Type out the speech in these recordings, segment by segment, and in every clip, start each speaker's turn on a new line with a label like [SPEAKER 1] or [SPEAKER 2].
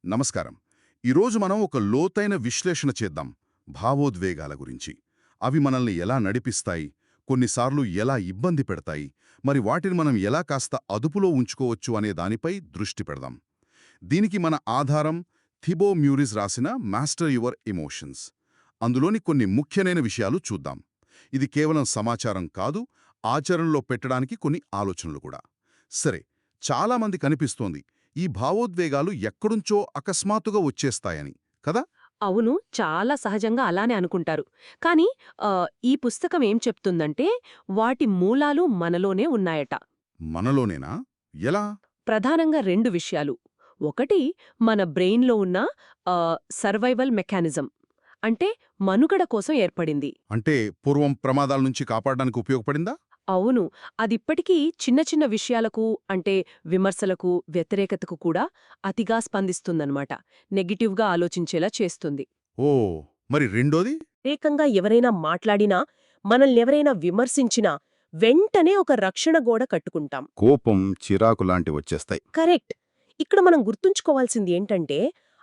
[SPEAKER 1] నమస్కారం. ఈరోజు మనం ఒక లోతైన విశ్లేషణ చేద్దాం భావోద్వేగాల గురించి. అవి మనల్ని ఎలా నడిపిస్తాయి, కొన్నిసార్లు ఎలా ఇబ్బంది పెడతాయి, మరి వాటిని మనం ఎలా కాస్త అదుపులో ఉంచుకోవచ్చు అనే దానిపై దృష్టి పెడదాం. దీనికి మన ఆధారం థిబో మ్యూరిస్ రాసిన మాస్టర్ యువర్ ఎమోషన్స్. అందులోని కొన్ని ముఖ్యమైన విషయాలు చూద్దాం. ఇది కేవలం సమాచారం కాదు, ఆచరణలో పెట్టడానికి కొన్ని ఆలోచనలు కూడా. సరే, చాలామంది కనిపిస్తోంది ఈ భావోద్వేగాలు ఎక్కడుంచో అకస్మాత్తుగా వచ్చేస్తాయని కదా.
[SPEAKER 2] అవును. చాలా సహజంగా అలానే అనుకుంటారు. కానీ ఈ పుస్తకం ఏం చెప్తుందంటే, వాటి మూలాలు మనలోనే ఉన్నాయట.
[SPEAKER 1] మనలోనేనా? ఎలా?
[SPEAKER 2] ప్రధానంగా 2 విషయాలు. ఒకటి మన బ్రెయిన్‌లో ఉన్న సర్వైవల్ మెకానిజం. అంటే మనుగడ కోసం ఏర్పడింది.
[SPEAKER 1] అంటే పూర్వం ప్రమాదాల నుంచి కాపాడడానికి ఉపయోగపడిందా?
[SPEAKER 2] అవును. అదిప్పటికీ చిన్న చిన్న విషయాలకు అంటే విమర్శలకు, వ్యతిరేకతకు కూడా అతిగా స్పందిస్తుందన్నమాట. నెగెటివ్‌గా ఆలోచించేలా చేస్తుంది.
[SPEAKER 1] ఓ, మరి రెండోది?
[SPEAKER 2] వ్యతిరేకంగా ఎవరైనా మాట్లాడినా, మనల్నెవరైనా విమర్శించినా వెంటనే ఒక రక్షణ గోడ కట్టుకుంటాం.
[SPEAKER 1] కోపం, చిరాకు లాంటి వచ్చేస్తాయి.
[SPEAKER 2] కరెక్ట్. ఇక్కడ మనం గుర్తుంచుకోవాల్సింది ఏంటంటే,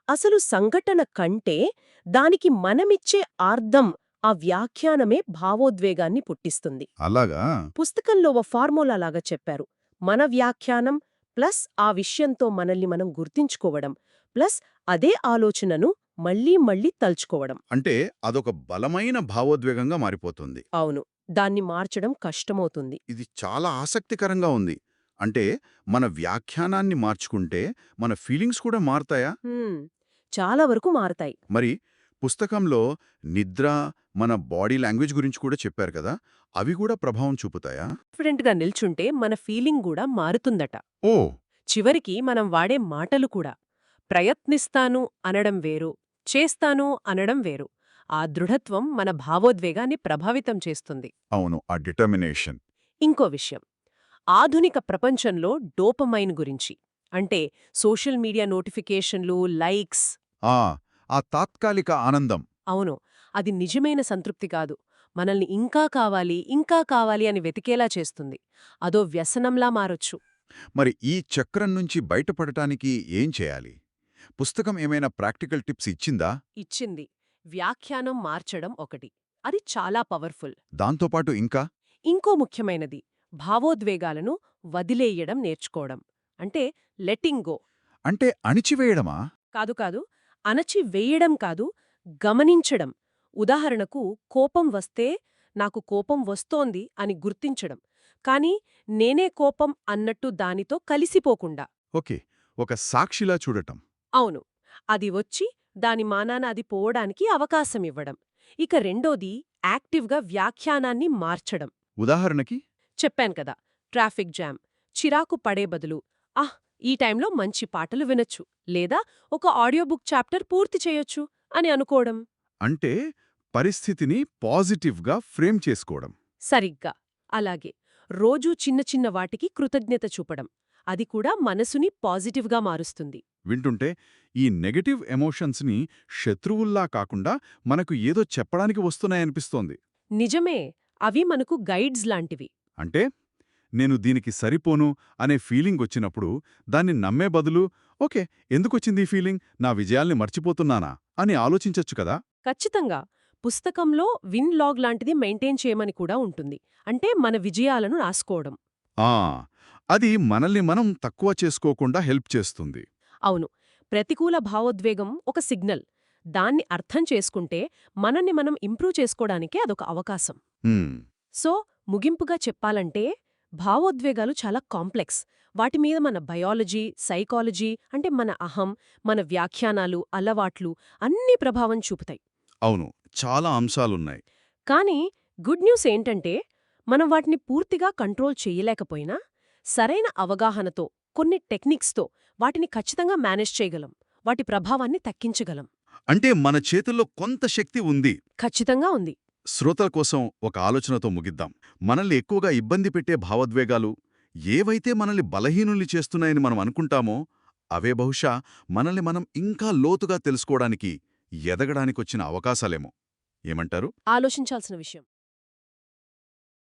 [SPEAKER 2] అసలు సంఘటన కంటే దానికి మనమిచ్చే అర్థం, ఆ వ్యాఖ్యానమే భావోద్వేగాన్ని పుట్టిస్తుంది.
[SPEAKER 1] అలాగా?
[SPEAKER 2] పుస్తకంలో ఓ ఫార్ములా లాగా చెప్పారు. మన వ్యాఖ్యానం ప్లస్ ఆ విషయంతో మనల్ని మనం గుర్తించుకోవడం ప్లస్ అదే ఆలోచనను మళ్ళీ మళ్ళీ తలుచుకోవడం.
[SPEAKER 1] అంటే అదొక బలమైన భావోద్వేగంగా మారిపోతుంది.
[SPEAKER 2] అవును. దాన్ని మార్చడం కష్టమవుతుంది.
[SPEAKER 1] ఇది చాలా ఆసక్తికరంగా ఉంది. అంటే మన వ్యాఖ్యానాన్ని మార్చుకుంటే మన ఫీలింగ్స్ కూడా మారతాయా?
[SPEAKER 2] హ్మ్. చాలా వరకు మారతాయి.
[SPEAKER 1] మరి పుస్తకంలో నిద్ర, మన బాడీ లాంగ్వేజ్ గురించి కూడా చెప్పారు కదా, అవి కూడా ప్రభావం చూపుతాయా?
[SPEAKER 2] కాన్ఫిడెంట్‌గా నిల్చుంటే మన ఫీలింగ్ గూడా మారుతుందట.
[SPEAKER 1] ఓ.
[SPEAKER 2] చివరికి మనం వాడే మాటలు కూడా. ప్రయత్నిస్తాను అనడం వేరు, చేస్తాను అనడం వేరు. ఆ దృఢత్వం మన భావోద్వేగాన్ని ప్రభావితం చేస్తుంది.
[SPEAKER 1] అవును, ఆ డిటర్మినేషన్.
[SPEAKER 2] ఇంకో విషయం. ఆధునిక ప్రపంచంలో డోపమైన్ గురించి. అంటే సోషల్ మీడియా నోటిఫికేషన్లు, లైక్స్.
[SPEAKER 1] ఆ ఆ తాత్కాలిక ఆనందం.
[SPEAKER 2] అవును. అది నిజమైన సంతృప్తి కాదు. మనల్ని ఇంకా కావాలి, ఇంకా కావాలి అని వెతికేలా చేస్తుంది. అదో వ్యసనంలా మారొచ్చు.
[SPEAKER 1] మరి ఈ చక్రం నుంచి బయటపడటానికి ఏం చేయాలి? పుస్తకం ఏమైనా ప్రాక్టికల్ టిప్స్ ఇచ్చిందా?
[SPEAKER 2] ఇచ్చింది. వ్యాఖ్యానం మార్చడం ఒకటి. అది చాలా పవర్ఫుల్.
[SPEAKER 1] దాంతోపాటు ఇంకా?
[SPEAKER 2] ఇంకో ముఖ్యమైనది భావోద్వేగాలను వదిలేయడం నేర్చుకోవడం. అంటే లెట్టింగ్ గో.
[SPEAKER 1] అంటే అణిచివేయడమా?
[SPEAKER 2] కాదు కాదు. అణచి వేయడం కాదు, గమనించడం. ఉదాహరణకు కోపం వస్తే నాకు కోపం వస్తోంది అని గుర్తించడం. కాని నేనే కోపం అన్నట్టు దానితో కలిసిపోకుండా.
[SPEAKER 1] ఓకే, ఒక సాక్షిలా చూడటం.
[SPEAKER 2] అవును. అది వచ్చి దాని మానాన అది పోవడానికి అవకాశమివ్వడం. ఇక రెండోది యాక్టివ్గా వ్యాఖ్యానాన్ని మార్చడం.
[SPEAKER 1] ఉదాహరణకి?
[SPEAKER 2] చెప్పాను కదా, ట్రాఫిక్ జామ్. చిరాకు పడే బదులు ఈ టైంలో మంచి పాటలు వినొచ్చు, లేదా ఒక ఆడియో బుక్ చాప్టర్ పూర్తి చేయొచ్చు అని అనుకోవడం.
[SPEAKER 1] అంటే పరిస్థితిని పాజిటివ్గా ఫ్రేమ్ చేసుకోవడం.
[SPEAKER 2] సరిగ్గా. అలాగే రోజూ చిన్న చిన్న వాటికి కృతజ్ఞత చూపడం. అది కూడా మనసుని పాజిటివ్గా మారుస్తుంది.
[SPEAKER 1] వింటుంటే ఈ నెగటివ్ ఎమోషన్స్ని శత్రువుల్లా కాకుండా మనకు ఏదో చెప్పడానికి వస్తున్నాయనిపిస్తోంది.
[SPEAKER 2] నిజమే. అవి మనకు గైడ్స్ లాంటివి.
[SPEAKER 1] అంటే నేను దీనికి సరిపోను అనే ఫీలింగ్ వచ్చినప్పుడు దాన్ని నమ్మే బదులు, ఓకే, ఎందుకొచ్చింది ఈ ఫీలింగ్, నా విజయాల్ని మర్చిపోతున్నానా అని ఆలోచించొచ్చు కదా.
[SPEAKER 2] ఖచ్చితంగా. పుస్తకంలో విన్ లాగ్ లాంటిది మెయింటైన్ చేయమని కూడా ఉంటుంది. అంటే మన విజయాలను రాసుకోవడం.
[SPEAKER 1] ఆ అది మనల్ని మనం తక్కువ చేసుకోకుండా హెల్ప్ చేస్తుంది.
[SPEAKER 2] అవును. ప్రతికూల భావోద్వేగం ఒక సిగ్నల్. దాన్ని అర్థం చేసుకుంటే మనల్ని మనం ఇంప్రూవ్ చేసుకోవడానికే అదొక అవకాశం.
[SPEAKER 1] హ్మ్.
[SPEAKER 2] సో, ముగింపుగా చెప్పాలంటే భావోద్వేగాలు చాలా కాంప్లెక్స్. వాటి మీద మన బయాలజీ, సైకాలజీ అంటే మన అహం, మన వ్యాఖ్యానాలు, అలవాట్లు అన్నీ ప్రభావం చూపుతాయి.
[SPEAKER 1] అవును, చాలా అంశాలున్నాయి.
[SPEAKER 2] కానీ గుడ్ న్యూస్ ఏంటంటే, మనం వాటిని పూర్తిగా కంట్రోల్ చెయ్యలేకపోయినా, సరైన అవగాహనతో, కొన్ని టెక్నిక్స్తో వాటిని ఖచ్చితంగా మేనేజ్ చేయగలం. వాటి ప్రభావాన్ని తగ్గించగలం.
[SPEAKER 1] అంటే మన చేతుల్లో కొంత శక్తి ఉంది.
[SPEAKER 2] ఖచ్చితంగా ఉంది.
[SPEAKER 1] శ్రోతల కోసం ఒక ఆలోచనతో ముగిద్దాం. మనల్ని ఎక్కువగా ఇబ్బంది పెట్టే భావోద్వేగాలు ఏవైతే మనల్ని బలహీనుల్ని చేస్తున్నాయని మనం అనుకుంటామో అవే బహుశా మనల్ని మనం ఇంకా లోతుగా తెలుసుకోవడానికి, ఎదగడానికొచ్చిన అవకాశాలేమో. ఏమంటారు?
[SPEAKER 2] ఆలోచించాల్సిన విషయం.